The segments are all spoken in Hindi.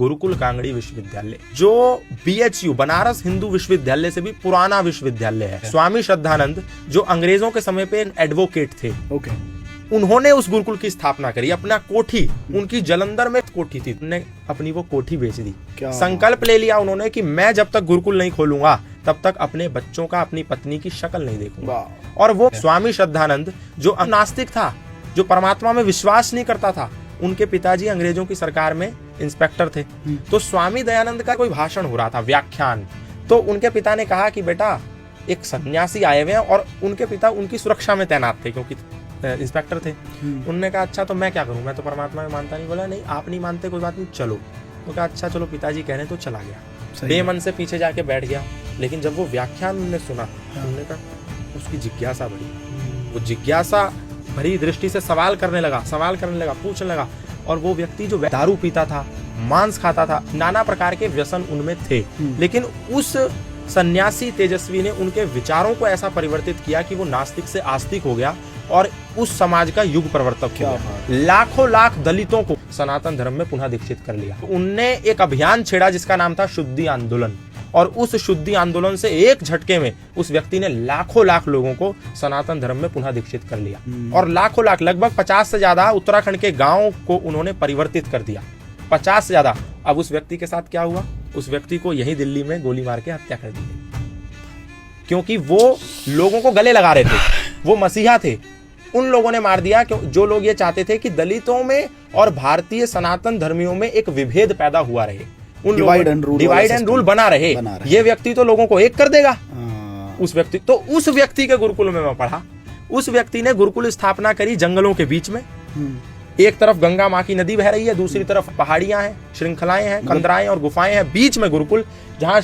गुरुकुल कांगड़ी विश्वविद्यालय, जो BHU बनारस हिंदू विश्वविद्यालय से भी पुराना विश्वविद्यालय है। स्वामी श्रद्धानंद जो अंग्रेजों के समय पे एक एडवोकेट थे, उन्होंने उस गुरुकुल की स्थापना करी। अपना कोठी, उनकी जलंधर में कोठी थी, उन्होंने अपनी वो कोठी बेच दी। संकल्प ले लिया उन्होंने कि मैं जब तक गुरुकुल नहीं खोलूंगा तब तक अपने बच्चों का, अपनी पत्नी की शक्ल नहीं देखूंगा। और वो स्वामी श्रद्धानंद जो नास्तिक था, जो परमात्मा में विश्वास नहीं करता था, उनके पिताजी अंग्रेजों की सरकार में इंस्पेक्टर थे। तो स्वामी दयानंद का कोई भाषण हो रहा था, व्याख्यान, तो उनके पिता ने कहा कि बेटा एक सन्यासी आए हुए हैं, और उनके पिता उनकी सुरक्षा में तैनात थे क्योंकि इंस्पेक्टर थे। उन्होंने कहा अच्छा तो मैं क्या करूं, मैं तो परमात्मा में मानता नहीं। बोला नहीं आप नहीं मानते, कोई बात नहीं, चलो। तो कहा अच्छा चलो, पिताजी कह रहे तो चला गया। बेमन से पीछे जाके बैठ गया। लेकिन जब वो व्याख्यान उन्होंने सुना, उन्होंने कहा उसकी जिज्ञासा बढ़ी। वो जिज्ञासा भरी दृष्टि से सवाल करने लगा, पूछने लगा। और वो व्यक्ति जो दारू पीता था, मांस खाता था, नाना प्रकार के व्यसन उनमें थे, लेकिन उस सन्यासी तेजस्वी ने उनके विचारों को ऐसा परिवर्तित किया कि वो नास्तिक से आस्तिक हो गया और उस समाज का युग प्रवर्तक हो गया। लाखों लाख दलितों को सनातन धर्म में पुनः दीक्षित कर लिया। उनने एक अभियान छेड़ा जिसका नाम था शुद्धि आंदोलन, और उस शुद्धि आंदोलन से एक झटके में उस व्यक्ति ने लाखों लाख लोगों को सनातन धर्म में पुनः दीक्षित कर लिया। और लाखों लाख, लगभग 50 से ज्यादा उत्तराखंड के गांवों को उन्होंने परिवर्तित कर दिया। 50 से ज्यादा। अब उस व्यक्ति के साथ क्या हुआ, उस व्यक्ति को यही दिल्ली में गोली मार के हत्या कर दी गई, क्योंकि वो लोगों को गले लगा रहे थे, वो मसीहा थे। उन लोगों ने मार दिया जो लोग ये चाहते थे कि दलितों में और भारतीय सनातन धर्मियों में एक विभेद पैदा हुआ रहे, उन डिवाइड एंड रूल बना रहे। ये व्यक्ति तो लोगों को एक कर देगा। उस व्यक्ति के गुरुकुल में मैं पढ़ा। उस व्यक्ति ने गुरुकुल स्थापना करी जंगलों के बीच में। एक तरफ गंगा माँ की नदी बह रही है, दूसरी तरफ पहाड़ियां हैं, श्रृंखलाएं हैं, कंदराएं और गुफाएं हैं, बीच में गुरुकुल, जहाँ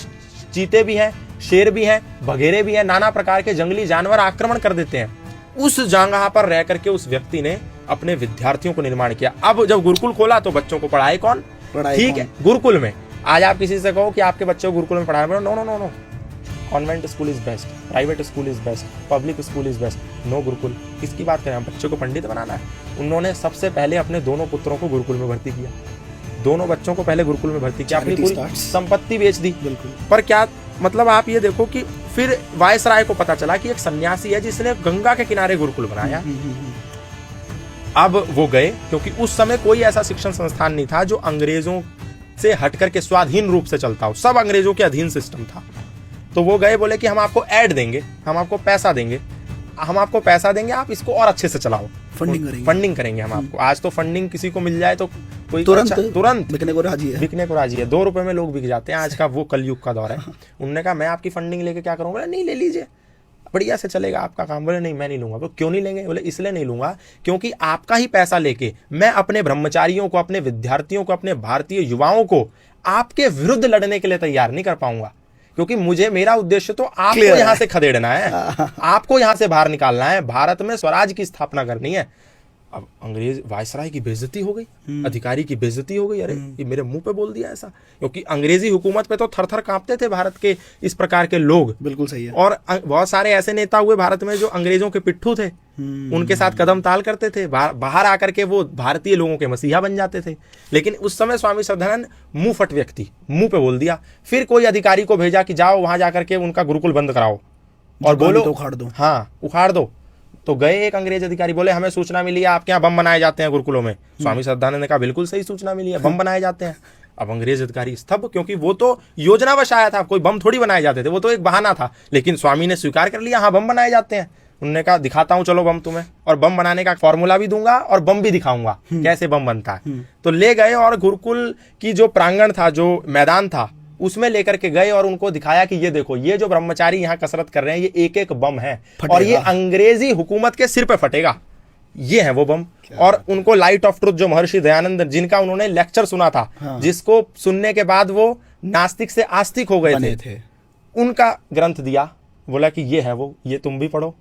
चीते भी हैं, शेर भी हैं, बघेरे भी हैं, नाना प्रकार के जंगली जानवर आक्रमण कर देते हैं। उस जगह पर रह करके उस व्यक्ति ने अपने विद्यार्थियों को निर्माण किया। अब जब गुरुकुल खोला तो बच्चों को पढ़ाए कौन? ठीक है, गुरुकुल में। आज आप किसी से कहो कि आपके बच्चे को गुरुकुल में पढ़ाना, no no no no, convent school is best, private school is best, public school is best, no gurukul. किसकी बात करें, हम बच्चों को पंडित बनाना है। उन्होंने सबसे पहले अपने दोनों पुत्रों को गुरुकुल में भर्ती किया, दोनों बच्चों को पहले गुरुकुल में भर्ती किया, अपनी पूरी संपत्ति बेच दी। पर क्या मतलब, आप ये देखो कि फिर वायसराय को पता चला कि एक सन्यासी है जिसने गंगा के किनारे गुरुकुल बनाया। अब वो गए, क्योंकि उस समय कोई ऐसा शिक्षण संस्थान नहीं था जो अंग्रेजों से हट करके स्वाधीन रूप से चलता हो, सब अंग्रेजों के अधीन सिस्टम था। तो वो गए, बोले कि हम आपको ऐड देंगे, हम आपको पैसा देंगे, आप इसको और अच्छे से चलाओ, फंडिंग करेंगे हम आपको। आज तो फंडिंग किसी को मिल जाए तो कोई तुरंत बिकने को राजी है। 2 रुपए में लोग बिक जाते हैं। आज का वो कलयुग का दौर है। उन्होंने कहा मैं आपकी फंडिंग लेके क्या करूंगा? नहीं, ले लीजिए, बढ़िया से चलेगा आपका काम। बोले नहीं, मैं नहीं लूंगा। बोले क्यों नहीं लेंगे? बोले इसलिए नहीं लूंगा क्योंकि आपका ही पैसा लेके मैं अपने ब्रह्मचारियों को, अपने विद्यार्थियों को, अपने भारतीय युवाओं को आपके विरुद्ध लड़ने के लिए तैयार नहीं कर पाऊंगा, क्योंकि मेरा उद्देश्य तो आपको यहाँ से खदेड़ना है, आपको यहाँ से बाहर निकालना है, भारत में स्वराज की स्थापना करनी है। अब अंग्रेज वायसराय की बेइज्जती हो गई, अधिकारी की बेइज्जती हो गई। अरे ये मेरे मुंह पे बोल दिया ऐसा, क्योंकि अंग्रेजी हुकूमत पे तो थर-थर कांपते थे भारत के इस प्रकार के लोग। बिल्कुल सही है। और बहुत सारे ऐसे नेता हुए भारत में जो अंग्रेजों के पिट्ठू थे, उनके साथ कदम ताल करते थे, बाहर आकर के वो भारतीय लोगों के मसीहा बन जाते थे। लेकिन उस समय स्वामी श्रद्धानंद मुंह फट व्यक्ति, मुंह पे बोल दिया। फिर कोई अधिकारी को भेजा कि जाओ वहां जाकर के उनका गुरुकुल बंद कराओ और बोलो उखाड़ दो। हाँ, उखाड़ दो। तो गए एक अंग्रेज अधिकारी, बोले हमें सूचना मिली है आपके यहाँ बम बनाए जाते हैं गुरुकुलों में। स्वामी श्रद्धानंद ने कहा बिल्कुल सही सूचना मिली है, बम बनाए जाते हैं। अब अंग्रेज अधिकारी स्तब्ध, क्योंकि वो तो योजनावश आया था, कोई बम थोड़ी बनाए जाते थे, वो तो एक बहाना था। लेकिन स्वामी ने स्वीकार कर लिया, हाँ बम बनाए जाते हैं। उन्होंने कहा दिखाता हूँ चलो बम तुम्हें, और बम बनाने का फॉर्मूला भी दूंगा और बम भी दिखाऊंगा कैसे बम बनता है। तो ले गए और गुरुकुल की जो प्रांगण था, जो मैदान था, उसमें लेकर के गए और उनको दिखाया कि ये देखो, ये जो ब्रह्मचारी यहाँ कसरत कर रहे हैं, ये एक एक बम है और ये अंग्रेजी हुकूमत के सिर पे फटेगा, ये है वो बम। और उनको लाइट ऑफ ट्रुथ, जो महर्षि दयानंद, जिनका उन्होंने लेक्चर सुना था, जिसको सुनने के बाद वो नास्तिक से आस्तिक हो गए थे, उनका ग्रंथ दिया। बोला कि ये है वो, ये तुम भी पढ़ो,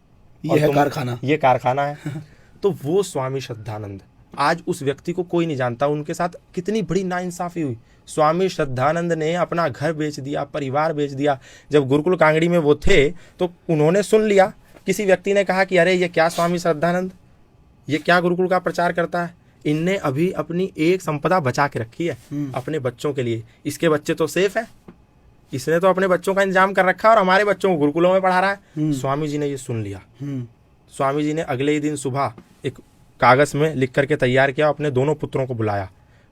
ये है कारखाना, ये कारखाना है। तो वो स्वामी श्रद्धानंद, आज उस व्यक्ति को कोई नहीं जानता, उनके साथ कितनी बड़ी नाइंसाफी हुई। स्वामी श्रद्धानंद ने अपना घर बेच दिया, परिवार बेच दिया। जब गुरुकुल कांगड़ी में वो थे तो उन्होंने सुन लिया, किसी व्यक्ति ने कहा कि अरे ये क्या स्वामी श्रद्धानंद, ये क्या गुरुकुल का प्रचार करता है, इनने अभी अपनी एक संपदा बचा के रखी है अपने बच्चों के लिए। इसके बच्चे तो सेफ है, इसने तो अपने बच्चों का इंतजाम कर रखा है और हमारे बच्चों को गुरुकुलों में पढ़ा रहा है। स्वामी जी ने ये सुन लिया। स्वामी जी ने अगले ही दिन सुबह एक कागज में लिख करके तैयार किया, अपने दोनों पुत्रों को बुलाया,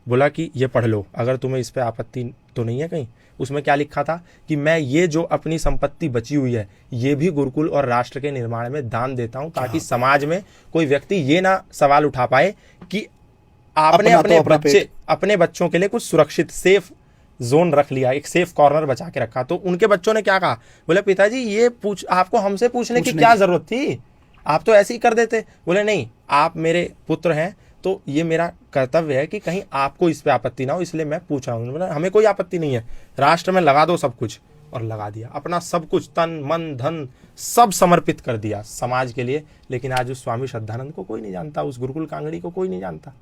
बोला कि ये पढ़ लो, अगर तुम्हें इस पे आपत्ति तो नहीं है कहीं। उसमें क्या लिखा था कि मैं ये जो अपनी संपत्ति बची हुई है ये भी गुरुकुल और राष्ट्र के निर्माण में दान देता हूं, ताकि समाज में कोई व्यक्ति ये ना सवाल उठा पाए कि आपने अपने बच्चों के लिए कुछ सुरक्षित सेफ जोन रख लिया, एक सेफ कॉर्नर बचा के रखा। तो उनके बच्चों ने क्या कहा, बोले पिताजी ये आपको हमसे पूछने की क्या जरूरत थी, आप तो ऐसे ही कर देते। बोले नहीं, आप मेरे पुत्र हैं तो ये मेरा कर्तव्य है कि कहीं आपको इस पे आपत्ति ना हो, इसलिए मैं पूछ रहा हूँ। बोला हमें कोई आपत्ति नहीं है, राष्ट्र में लगा दो सब कुछ। और लगा दिया, अपना सब कुछ तन मन धन सब समर्पित कर दिया समाज के लिए। लेकिन आज उस स्वामी श्रद्धानंद को कोई नहीं जानता, उस गुरुकुल कांगड़ी को कोई नहीं जानता।